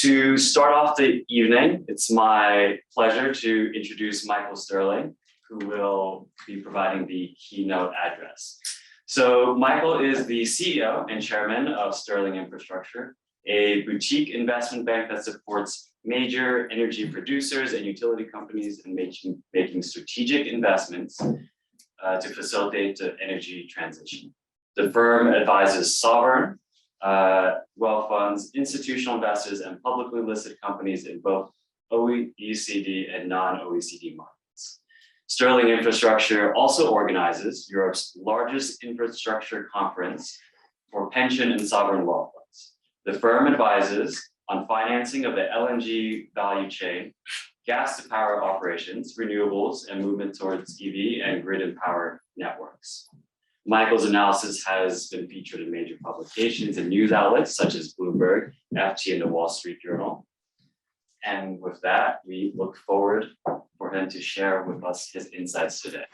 To start off the evening, it's my pleasure to introduce Michael Stirling, who will be providing the keynote address. So Michael is the CEO and chairman of Stirling Infrastructure, a boutique investment bank that supports major energy producers and utility companies in making strategic investments to facilitate the energy transition. The firm advises sovereign, wealth funds, institutional investors, and publicly listed companies in both OECD and non-OECD markets. Stirling Infrastructure also organizes Europe's largest infrastructure conference for pension and sovereign wealth funds. The firm advises on financing of the LNG value chain, gas to power operations, renewables, and movement towards EV and grid and power networks. Michael's analysis has been featured in major publications and news outlets such as Bloomberg, FT, and the Wall Street Journal. And with that, we look forward for him to share with us his insights today.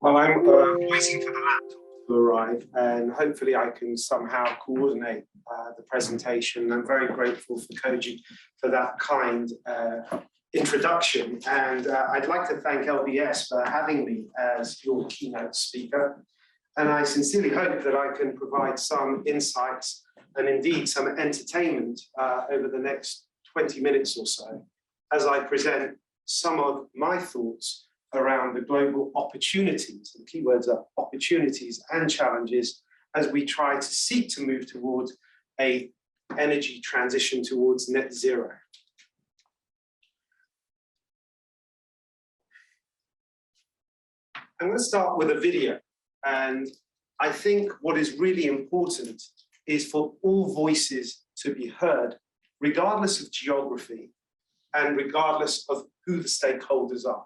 Well, I'm waiting for the laptop to arrive, and hopefully I can somehow coordinate the presentation. I'm very grateful for Koji for that kind introduction, and I'd like to thank LBS for having me as your keynote speaker. And I sincerely hope that I can provide some insights and indeed some entertainment over the next 20 minutes or so as I present some of my thoughts around the global opportunities, the keywords are opportunities and challenges, as we try to seek to move towards an energy transition towards net zero. I'm going to start with a video, and I think what is really important is for all voices to be heard, regardless of geography and regardless of who the stakeholders are.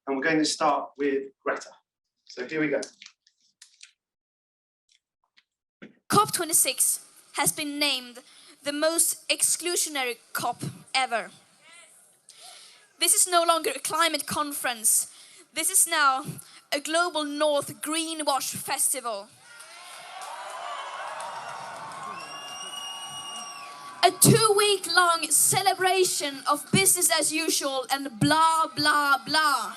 And we're going to start with Greta. So here we go. COP26 has been named the most exclusionary COP ever. This is no longer a climate conference. This is now a global North greenwash festival. A 2-week-long celebration of business as usual and blah, blah, blah.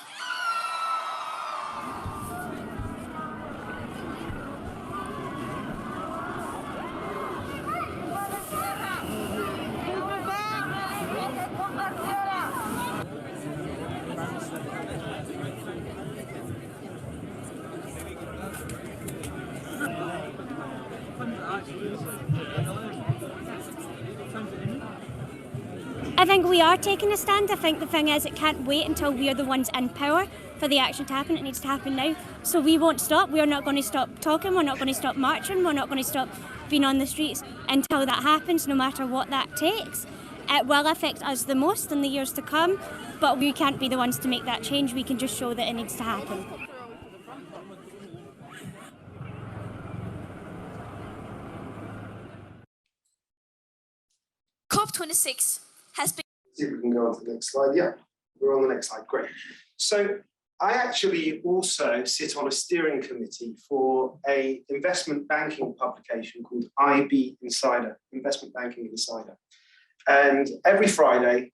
I think we are taking a stand. I think the thing is, it can't wait until we're the ones in power for the action to happen. It needs to happen now. So we won't stop. We're not going to stop talking. We're not going to stop marching. We're not going to stop being on the streets until that happens, no matter what that takes. It will affect us the most in the years to come, but we can't be the ones to make that change. We can just show that it needs to happen. COP26 has been... See if we can go on to the next slide. Yeah, we're on the next slide. Great. So I actually also sit on a steering committee for an investment banking publication called IB Insider, Investment Banking Insider. And every Friday,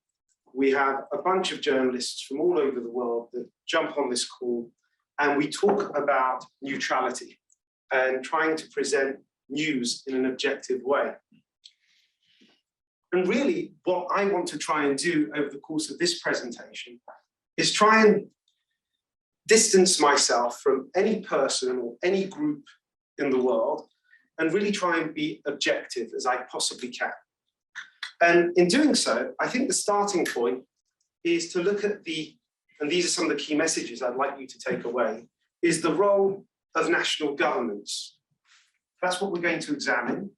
we have a bunch of journalists from all over the world that jump on this call, and we talk about neutrality and trying to present news in an objective way. And really, what I want to try and do over the course of this presentation is try and distance myself from any person or any group in the world and really try and be objective as I possibly can. And in doing so, I think the starting point is to look at and these are some of the key messages I'd like you to take away, is the role of national governments. That's what we're going to examine.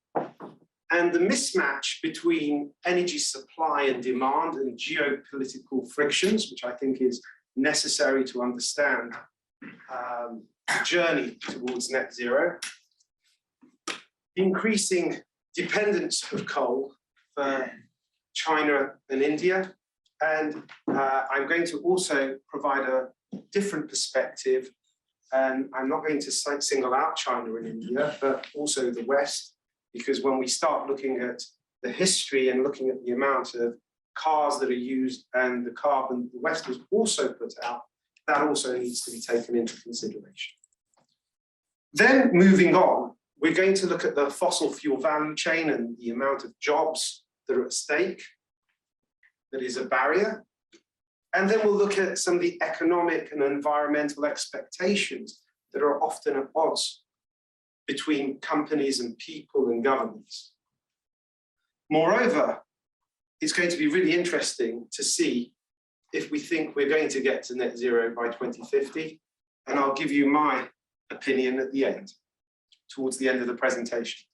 And the mismatch between energy supply and demand and geopolitical frictions, which I think is necessary to understand the journey towards net zero. Increasing dependence of coal for China and India, And I'm going to also provide a different perspective. And I'm not going to single out China and India, but also the West, because when we start looking at the history and looking at the amount of cars that are used and the carbon the West has also put out, that also needs to be taken into consideration. Then moving on, we're going to look at the fossil fuel value chain and the amount of jobs that are at stake. That is a barrier. And then we'll look at some of the economic and environmental expectations that are often at odds between companies and people and governments. Moreover, it's going to be really interesting to see if we think we're going to get to net zero by 2050. And I'll give you my opinion at the end, towards the end of the presentation.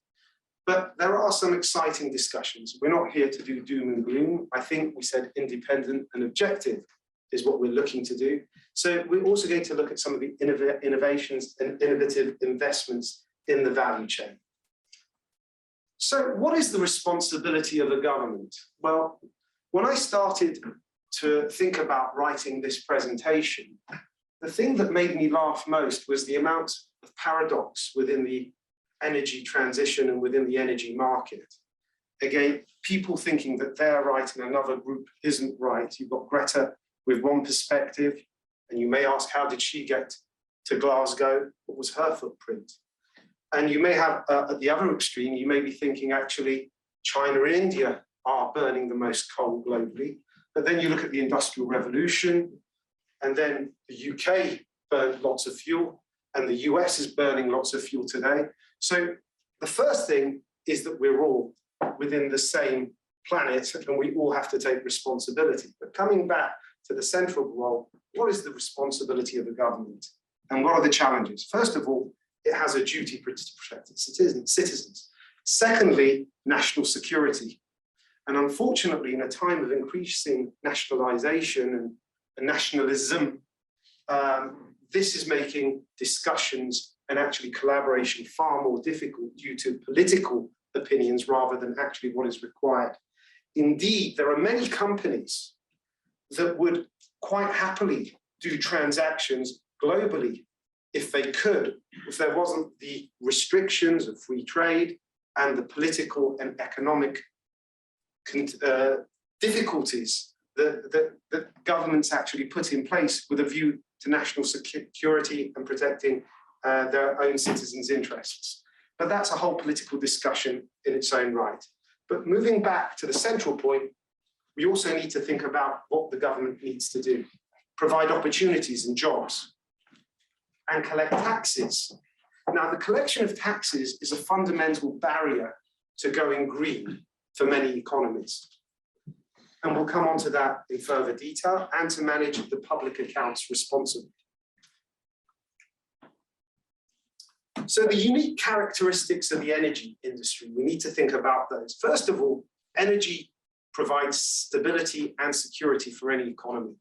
But there are some exciting discussions. We're not here to do doom and gloom. I think we said independent and objective is what we're looking to do. So we're also going to look at some of the innovations and innovative investments in the value chain. So what is the responsibility of a government? Well, when I started to think about writing this presentation, the thing that made me laugh most was the amount of paradox within the energy transition and within the energy market. Again, people thinking that they're right and another group isn't right. You've got Greta with one perspective, and you may ask, how did she get to Glasgow? What was her footprint? And you may have, at the other extreme, you may be thinking, actually, China and India are burning the most coal globally. But then you look at the Industrial Revolution, and then the UK burned lots of fuel, and the US is burning lots of fuel today. So the first thing is that we're all within the same planet and we all have to take responsibility. But coming back to the central role, what is the responsibility of the government? And what are the challenges? First of all, it has a duty to protect its citizens. Secondly, national security. And unfortunately, in a time of increasing nationalization and nationalism, this is making discussions and actually collaboration far more difficult due to political opinions rather than actually what is required. Indeed, there are many companies that would quite happily do transactions globally if they could, if there wasn't the restrictions of free trade and the political and economic difficulties that governments actually put in place with a view to national security and protecting their own citizens' interests. But that's a whole political discussion in its own right. But moving back to the central point, we also need to think about what the government needs to do. Provide opportunities and jobs, and collect taxes. Now, the collection of taxes is a fundamental barrier to going green for many economies. And we'll come on to that in further detail, and to manage the public accounts responsibly. So the unique characteristics of the energy industry, we need to think about those. First of all, energy provides stability and security for any economy.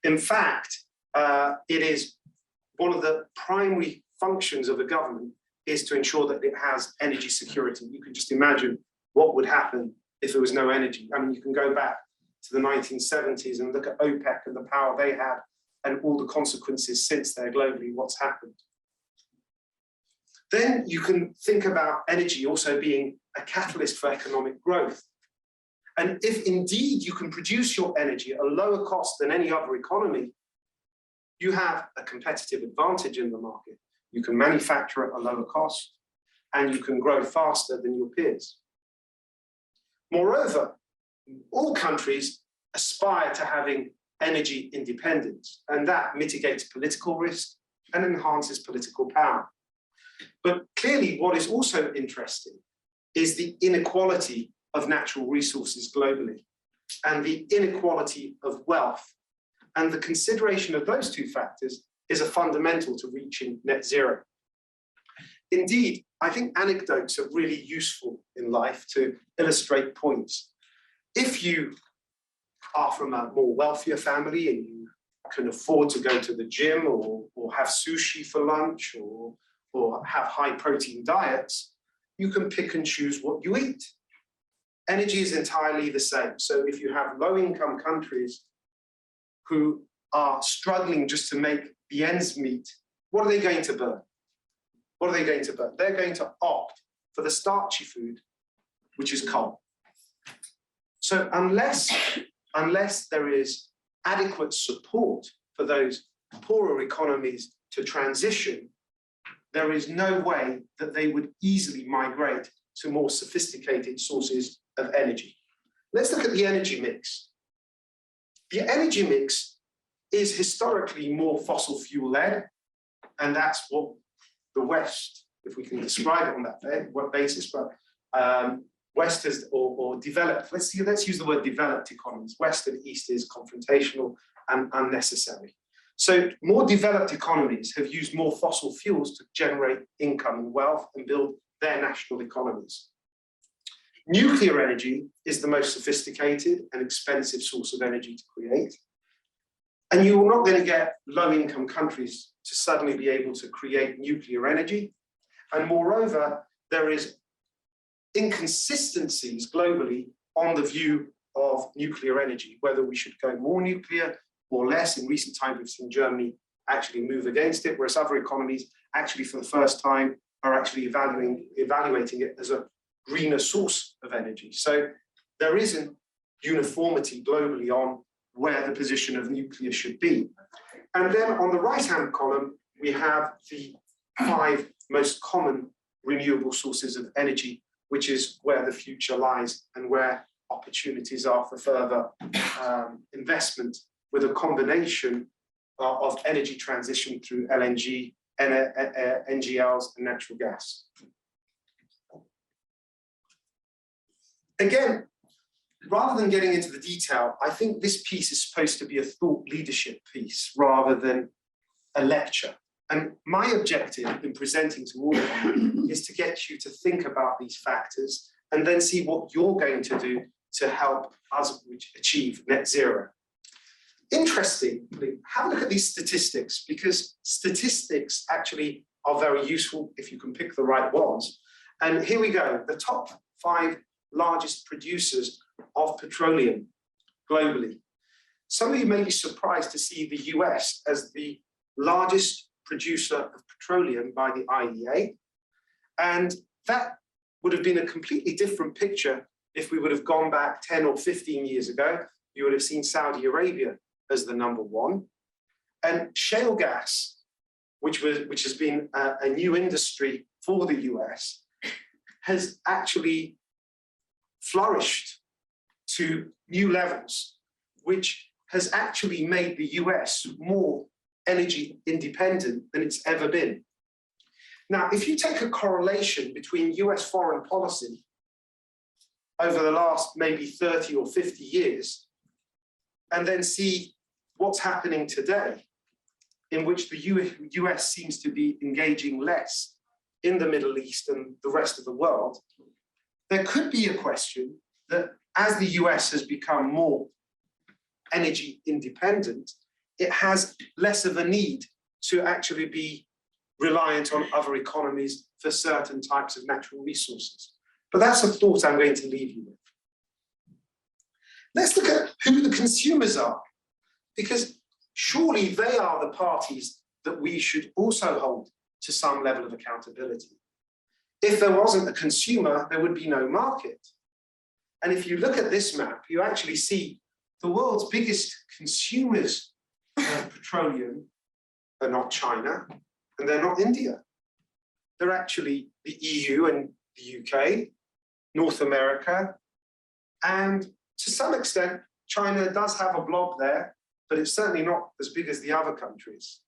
In fact, it is one of the primary functions of a government is to ensure that it has energy security. You can just imagine what would happen if there was no energy. I mean, you can go back to the 1970s and look at OPEC and the power they had and all the consequences since there globally, what's happened. Then you can think about energy also being a catalyst for economic growth. And if indeed you can produce your energy at a lower cost than any other economy, you have a competitive advantage in the market. You can manufacture at a lower cost and you can grow faster than your peers. Moreover, all countries aspire to having energy independence, and that mitigates political risk and enhances political power. But clearly, what is also interesting is the inequality of natural resources globally and the inequality of wealth. And the consideration of those two factors is a fundamental to reaching net zero. Indeed, I think anecdotes are really useful in life to illustrate points. If you are from a more wealthier family and you can afford to go to the gym or have sushi for lunch or have high protein diets, you can pick and choose what you eat. energy is entirely the same. So if you have low-income countries who are struggling just to make the ends meet, what are they going to burn? What are they going to burn? They're going to opt for the starchy food, which is coal. So unless there is adequate support for those poorer economies to transition, there is no way that they would easily migrate to more sophisticated sources of energy. Let's look at the energy mix. The energy mix is historically more fossil fuel led, and that's what the West, if we can describe it on that basis, but West has, or developed, let's use the word developed economies. West and East is confrontational and unnecessary. So more developed economies have used more fossil fuels to generate income and wealth and build their national economies. Nuclear energy is the most sophisticated and expensive source of energy to create. And you're not going to get low-income countries to suddenly be able to create nuclear energy. And moreover, there is inconsistencies globally on the view of nuclear energy, whether we should go more nuclear or less. In recent times, we've seen Germany actually move against it, whereas other economies actually for the first time are actually evaluating it as a greener source of energy. So there isn't uniformity globally on where the position of nuclear should be. And then on the right-hand column, we have the 5 most common renewable sources of energy, which is where the future lies and where opportunities are for further investment, with a combination of energy transition through LNG, NGLs, and natural gas. Again, rather than getting into the detail, I think this piece is supposed to be a thought leadership piece rather than a lecture. And my objective in presenting to all of you is to get you to think about these factors and then see what you're going to do to help us achieve net zero. Interestingly, have a look at these statistics, because statistics actually are very useful if you can pick the right ones. And here we go, the top 5 largest producers of petroleum globally. Some of you may be surprised to see the US as the largest producer of petroleum by the IEA. And that would have been a completely different picture if we would have gone back 10 or 15 years ago. You would have seen Saudi Arabia as the number 1. And shale gas, which has been a new industry for the US, has actually flourished to new levels, which has actually made the US more energy independent than it's ever been. Now, if you take a correlation between US foreign policy over the last maybe 30 or 50 years, and then see what's happening today, in which the US seems to be engaging less in the Middle East and the rest of the world, there could be a question that as the US has become more energy independent, it has less of a need to actually be reliant on other economies for certain types of natural resources. But that's a thought I'm going to leave you with. Let's look at who the consumers are, because surely they are the parties that we should also hold to some level of accountability. If there wasn't a consumer, there would be no market. And if you look at this map, you actually see the world's biggest consumers of petroleum are not China, and they're not India. They're actually the EU and the UK, North America, and to some extent, China does have a blob there, but it's certainly not as big as the other countries.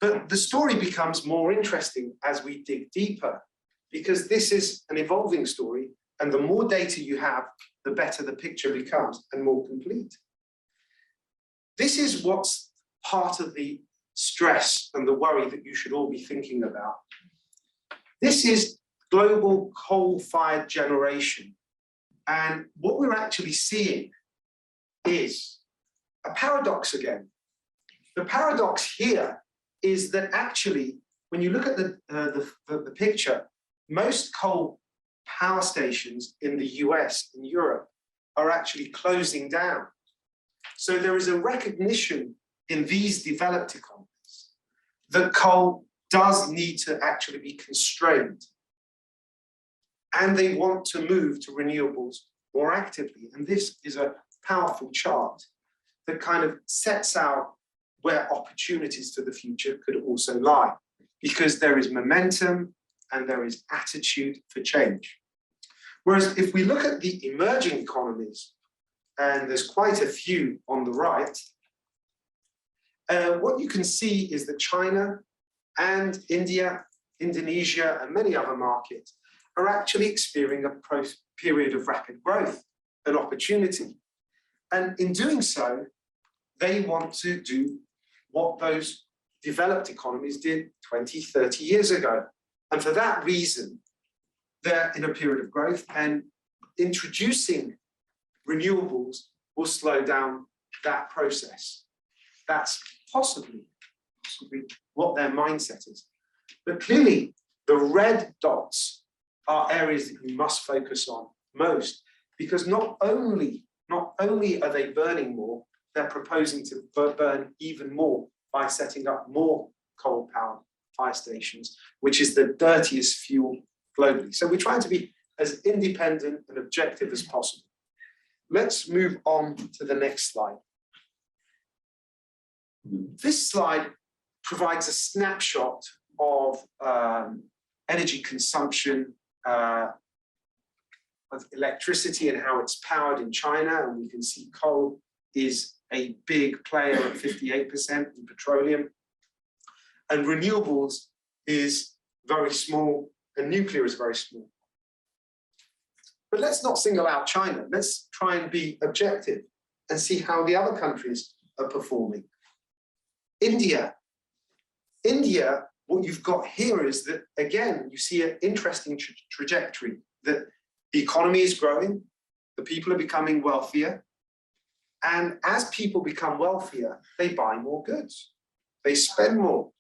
But the story becomes more interesting as we dig deeper, because this is an evolving story, and the more data you have, the better the picture becomes and more complete. This is what's part of the stress and the worry that you should all be thinking about. This is global coal-fired generation. And what we're actually seeing is a paradox again. The paradox here is that actually, when you look at the picture, most coal power stations in the US and Europe are actually closing down. So there is a recognition in these developed economies that coal does need to actually be constrained. And they want to move to renewables more actively. And this is a powerful chart that kind of sets out where opportunities for the future could also lie, because there is momentum and there is attitude for change. Whereas if we look at the emerging economies, and there's quite a few on the right, what you can see is that China and India, Indonesia, and many other markets are actually experiencing a period of rapid growth and opportunity. And in doing so, they want to do what those developed economies did 20, 30 years ago. And for that reason, they're in a period of growth, and introducing renewables will slow down that process. That's possibly what their mindset is. But clearly, the red dots are areas that you must focus on most, because not only are they burning more, they're proposing to burn even more by setting up more coal-powered fire stations, which is the dirtiest fuel globally. So we're trying to be as independent and objective as possible. Let's move on to the next slide. This slide provides a snapshot of energy consumption of electricity and how it's powered in China. And we can see coal is a big player at 58% in petroleum. And renewables is very small, and nuclear is very small. But let's not single out China. Let's try and be objective and see how the other countries are performing. India, what you've got here is that, again, you see an interesting trajectory, that the economy is growing, the people are becoming wealthier, and as people become wealthier, they buy more goods, they spend more.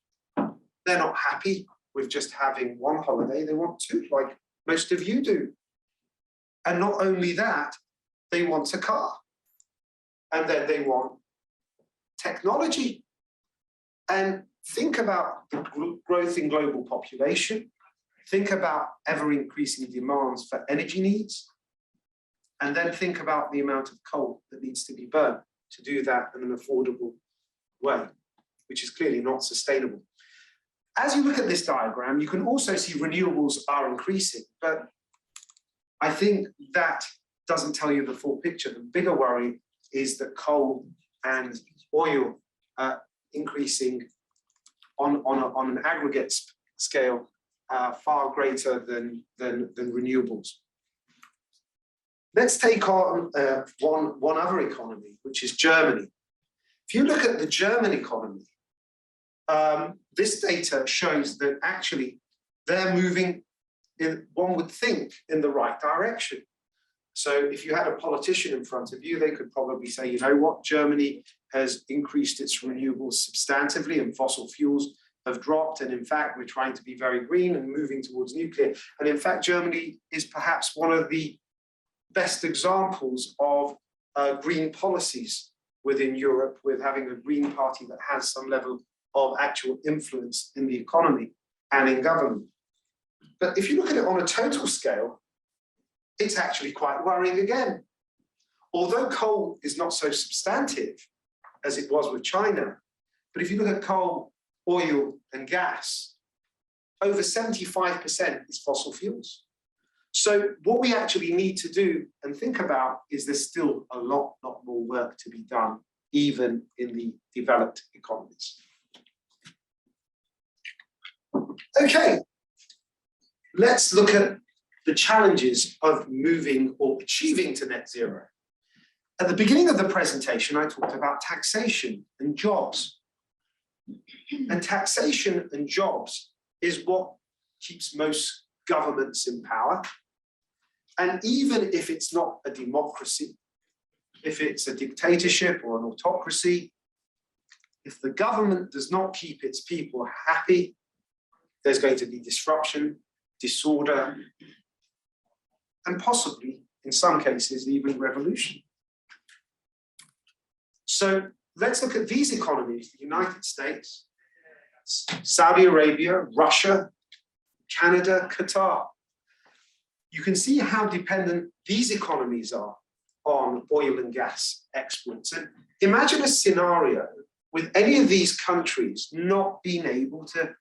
They're not happy with just having one holiday, they want two, like most of you do. And not only that, they want a car, and then they want technology. And think about the growth in global population, think about ever increasing demands for energy needs, and then think about the amount of coal that needs to be burned to do that in an affordable way, which is clearly not sustainable. As you look at this diagram, you can also see renewables are increasing, but I think that doesn't tell you the full picture. The bigger worry is that coal and oil are increasing on an aggregate scale far greater than renewables. Let's take on one other economy, which is Germany. If you look at the German economy, this data shows that actually they're moving, one would think, in the right direction. So if you had a politician in front of you, they could probably say, you know what, Germany has increased its renewables substantively and fossil fuels have dropped. And in fact, we're trying to be very green and moving towards nuclear. And in fact, Germany is perhaps one of the best examples of green policies within Europe, with having a green party that has some level of actual influence in the economy and in government. But if you look at it on a total scale, it's actually quite worrying again. Although coal is not so substantive as it was with China, but if you look at coal, oil, and gas, over 75% is fossil fuels. So what we actually need to do and think about is there's still a lot more work to be done, even in the developed economies. Okay, let's look at the challenges of moving or achieving to net zero. At the beginning of the presentation, I talked about taxation and jobs. And taxation and jobs is what keeps most governments in power. And even if it's not a democracy, if it's a dictatorship or an autocracy, if the government does not keep its people happy, there's going to be disruption, disorder, and possibly, in some cases, even revolution. So let's look at these economies: the United States, Saudi Arabia, Russia, Canada, Qatar. You can see how dependent these economies are on oil and gas exports. And imagine a scenario with any of these countries not being able to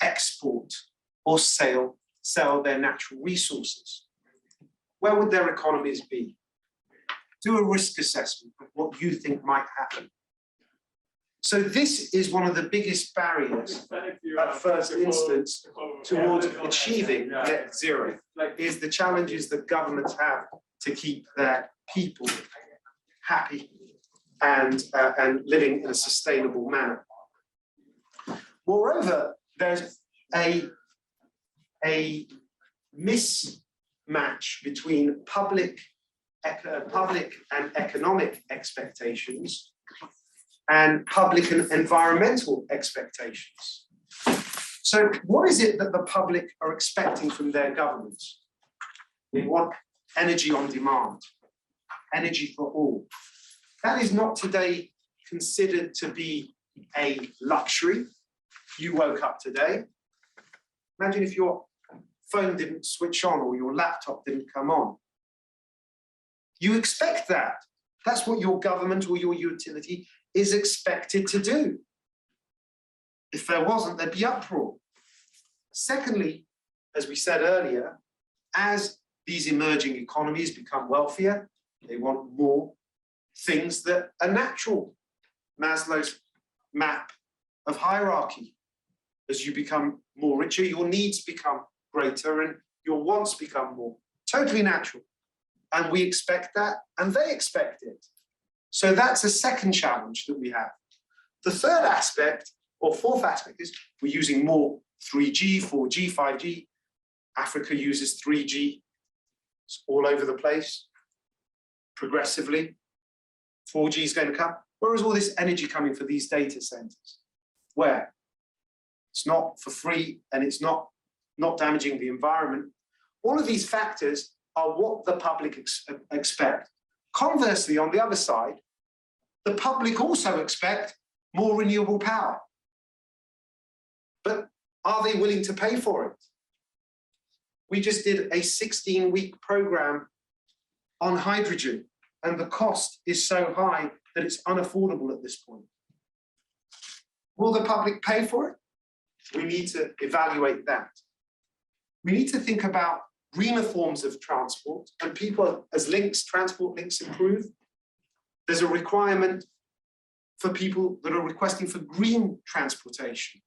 export or sell their natural resources. Where would their economies be? Do a risk assessment of what you think might happen. So this is one of the biggest barriers at first instance towards achieving net zero, is the challenges that governments have to keep their people happy and living in a sustainable manner. Moreover, there's a mismatch between public and economic expectations and public and environmental expectations. So what is it that the public are expecting from their governments? They want energy on demand, energy for all. That is not today considered to be a luxury. You woke up today. Imagine if your phone didn't switch on or your laptop didn't come on. You expect that. That's what your government or your utility is expected to do. If there wasn't, there'd be uproar. Secondly, as we said earlier, as these emerging economies become wealthier, they want more things that are natural. Maslow's map of hierarchy. As you become more richer, your needs become greater and your wants become more. Totally natural. And we expect that, and they expect it. So that's a second challenge that we have. The third aspect, or fourth aspect, is we're using more 3G, 4G, 5G. Africa uses 3G. It's all over the place, progressively. 4G is going to come. Where is all this energy coming for these data centers? Where? It's not for free, and it's not damaging the environment. All of these factors are what the public expect. Conversely, on the other side, the public also expect more renewable power. But are they willing to pay for it? We just did a 16-week program on hydrogen, and the cost is so high that it's unaffordable at this point. Will the public pay for it? We need to evaluate that. We need to think about greener forms of transport, and people, as transport links improve, there's a requirement for people that are requesting for green transportation.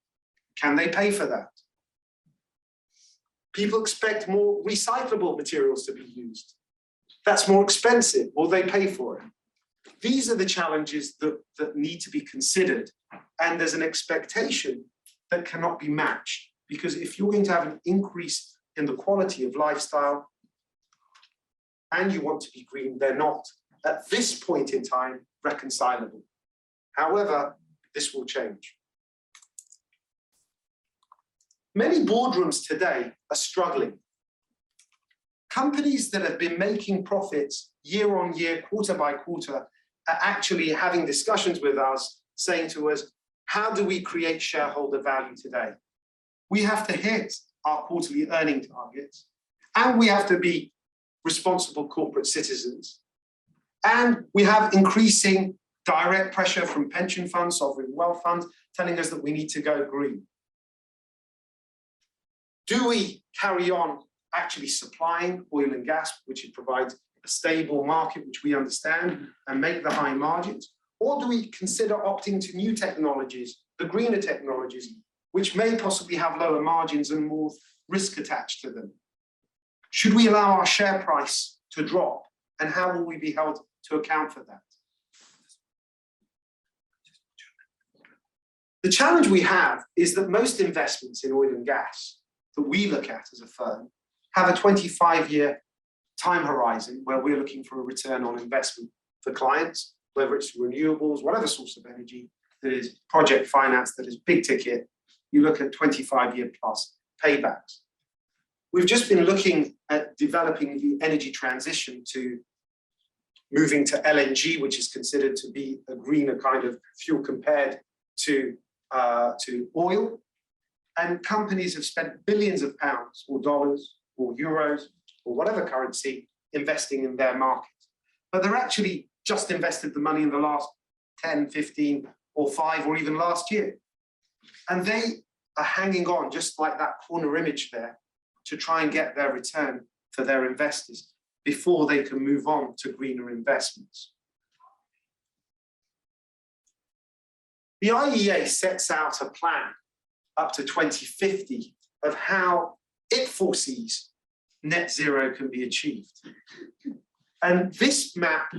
Can they pay for that? People expect more recyclable materials to be used. That's more expensive. Will they pay for it? These are the challenges that need to be considered, and there's an expectation that cannot be matched, because if you're going to have an increase in the quality of lifestyle and you want to be green, they're not, at this point in time, reconcilable. However, this will change. Many boardrooms today are struggling. Companies that have been making profits year on year, quarter by quarter, are actually having discussions with us, saying to us, how do we create shareholder value today? We have to hit our quarterly earning targets, and we have to be responsible corporate citizens. And we have increasing direct pressure from pension funds, sovereign wealth funds, telling us that we need to go green. Do we carry on actually supplying oil and gas, which provides a stable market, which we understand, and make the high margins? Or do we consider opting to new technologies, the greener technologies, which may possibly have lower margins and more risk attached to them? Should we allow our share price to drop? And how will we be held to account for that? The challenge we have is that most investments in oil and gas that we look at as a firm have a 25-year time horizon where we're looking for a return on investment for clients, whether it's renewables, whatever source of energy that is project finance, that is big ticket. You look at 25-year plus paybacks. We've just been looking at developing the energy transition to moving to LNG, which is considered to be a greener kind of fuel compared to oil. And companies have spent billions of pounds or dollars or euros or whatever currency investing in their market. But they're actually just invested the money in the last 10, 15 or 5 or even last year. And they are hanging on, just like that corner image there, to try and get their return for their investors before they can move on to greener investments. The IEA sets out a plan up to 2050 of how it foresees net zero can be achieved. And this map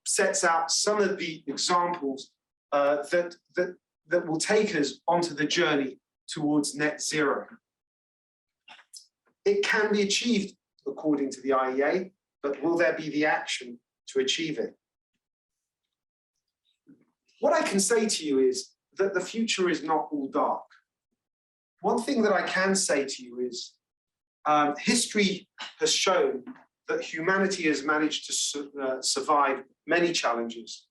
sets out some of the examples that will take us onto the journey towards net zero. It can be achieved according to the IEA, but will there be the action to achieve it? What I can say to you is that the future is not all dark. One thing that I can say to you is history has shown that humanity has managed to survive many challenges.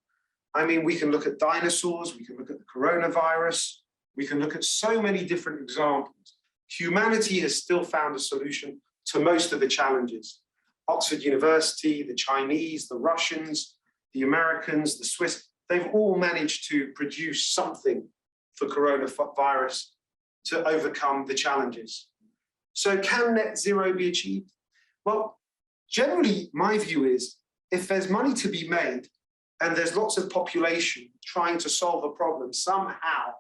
I mean, we can look at dinosaurs, we can look at the coronavirus, we can look at so many different examples. Humanity has still found a solution to most of the challenges. Oxford University, the Chinese, the Russians, the Americans, the Swiss, they've all managed to produce something for coronavirus to overcome the challenges. So can net zero be achieved? Well, generally, my view is if there's money to be made and there's lots of population trying to solve a problem, somehow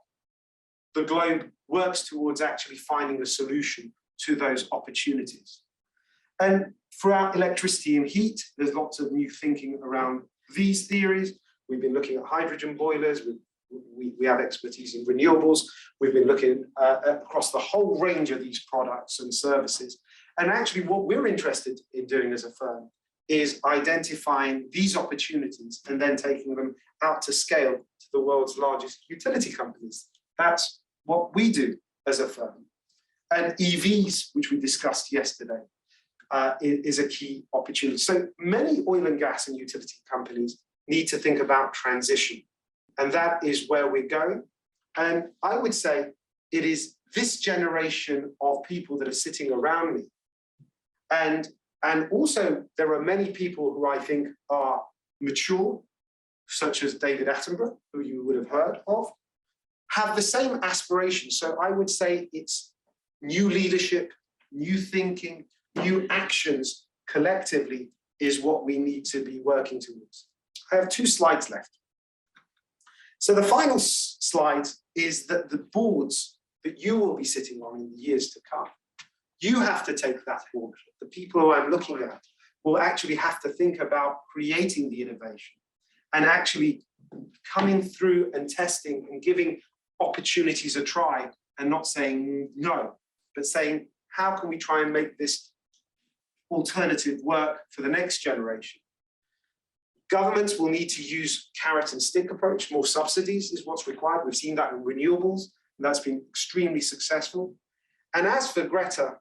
the globe works towards actually finding a solution to those opportunities. And throughout electricity and heat, there's lots of new thinking around these theories. We've been looking at hydrogen boilers. We have expertise in renewables. We've been looking across the whole range of these products and services. And actually what we're interested in doing as a firm is identifying these opportunities and then taking them out to scale to the world's largest utility companies. That's what we do as a firm. And EVs, which we discussed yesterday, is a key opportunity. So many oil and gas and utility companies need to think about transition. And that is where we're going. And I would say it is this generation of people that are sitting around me. And also there are many people who I think are mature, such as David Attenborough, who you would have heard of, have the same aspirations. So I would say it's new leadership, new thinking, new actions collectively is what we need to be working towards. I have 2 slides left. So the final slide is that the boards that you will be sitting on in the years to come, you have to take that board. The people who I'm looking at will actually have to think about creating the innovation and actually coming through and testing and giving opportunities a try and not saying no, but saying, how can we try and make this alternative work for the next generation? Governments will need to use carrot and stick approach. More subsidies is what's required. We've seen that in renewables, and that's been extremely successful. And as for Greta,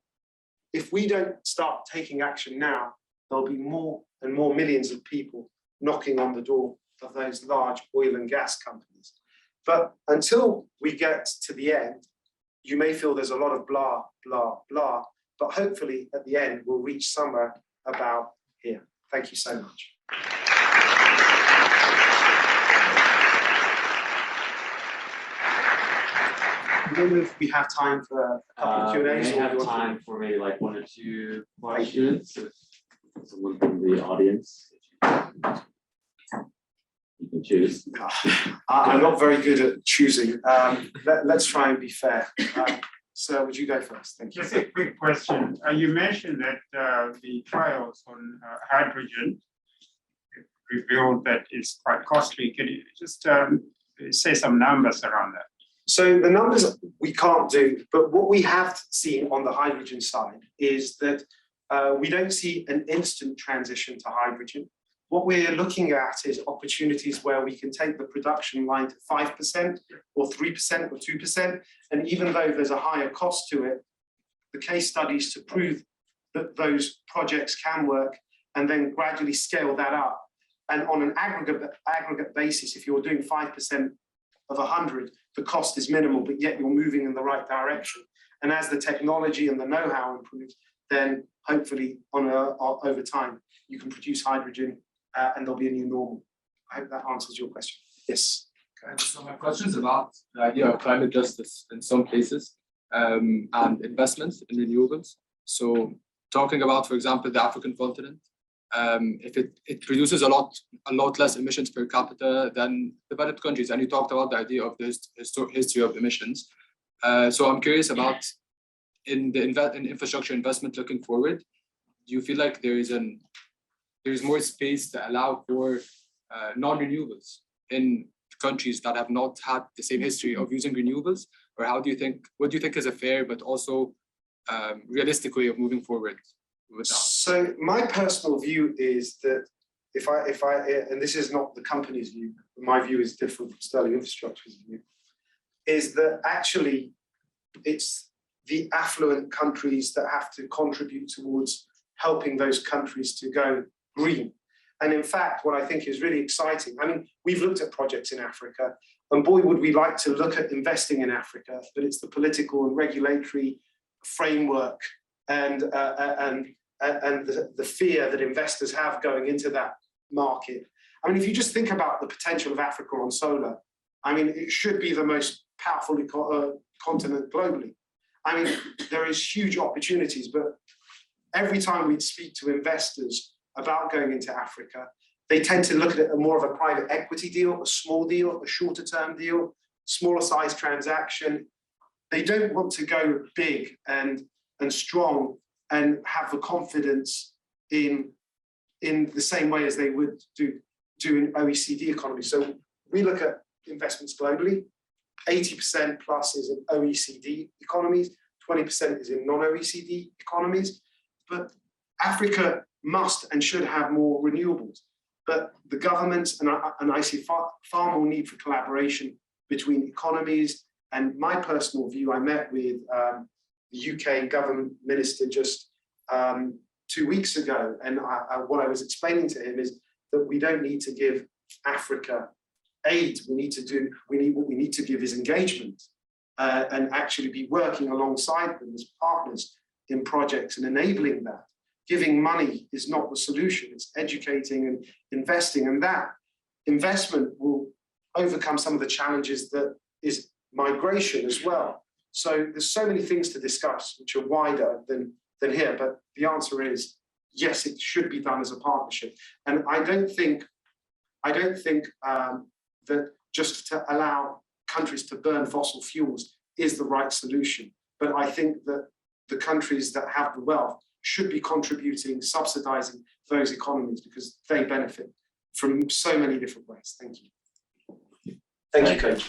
if we don't start taking action now, there'll be more and more millions of people knocking on the door of those large oil and gas companies. But until we get to the end, you may feel there's a lot of blah, blah, blah, but hopefully at the end, we'll reach somewhere about here. Thank you so much. I don't know if we have time for a couple of Q&As. We have time for maybe like 1 or 2 questions. If someone from the audience, you can choose. I'm not very good at choosing. Let's try and be fair. So would you go first? Thank you. Just a quick question. You mentioned that the trials on hydrogen revealed that it's quite costly. Can you just say some numbers around that? So the numbers we can't do, but what we have seen on the hydrogen side is that we don't see an instant transition to hydrogen. What we're looking at is opportunities where we can take the production line to 5% or 3% or 2%. And even though there's a higher cost to it, the case studies to prove that those projects can work, and then gradually scale that up. And on an aggregate basis, if you're doing 5% of 100, the cost is minimal, but yet you're moving in the right direction. And as the technology and the know-how improves, then hopefully over time, you can produce hydrogen and there'll be a new normal. I hope that answers your question. Yes. So my question is about the idea of climate justice in some places and investments in renewables. So talking about, for example, the African continent, if it produces a lot less emissions per capita than developed countries, and you talked about the idea of the history of emissions. So I'm curious about in infrastructure investment looking forward, do you feel like there is more space to allow for non-renewables in countries that have not had the same history of using renewables? Or what do you think is a fair but also realistic way of moving forward with that? So my personal view is that if I and this is not the company's view, my view is different from Stirling Infrastructure's view, is that actually it's the affluent countries that have to contribute towards helping those countries to go green. And in fact, what I think is really exciting, I mean, we've looked at projects in Africa, and boy, would we like to look at investing in Africa, but it's the political and regulatory framework and the fear that investors have going into that market. I mean, if you just think about the potential of Africa on solar, I mean, it should be the most powerful continent globally. I mean, there is huge opportunities, but every time we speak to investors about going into Africa, they tend to look at it more of a private equity deal, a small deal, a shorter term deal, smaller size transaction. They don't want to go big and strong and have the confidence in the same way as they would do in OECD economies. So we look at investments globally. 80% plus is in OECD economies, 20% is in non-OECD economies. But Africa must and should have more renewables. But the governments, and I see far more need for collaboration between economies. And my personal view, I met with the UK government minister just 2 weeks ago. And what I was explaining to him is that we don't need to give Africa aid. What we need to give is engagement and actually be working alongside them as partners in projects and enabling that. Giving money is not the solution, it's educating and investing, and that investment will overcome some of the challenges that is migration as well. So there's so many things to discuss which are wider than here, but the answer is yes, it should be done as a partnership. And I don't think that just to allow countries to burn fossil fuels is the right solution. But I think that the countries that have the wealth should be contributing, subsidizing those economies because they benefit from so many different ways. Thank you. Thank you, Coach.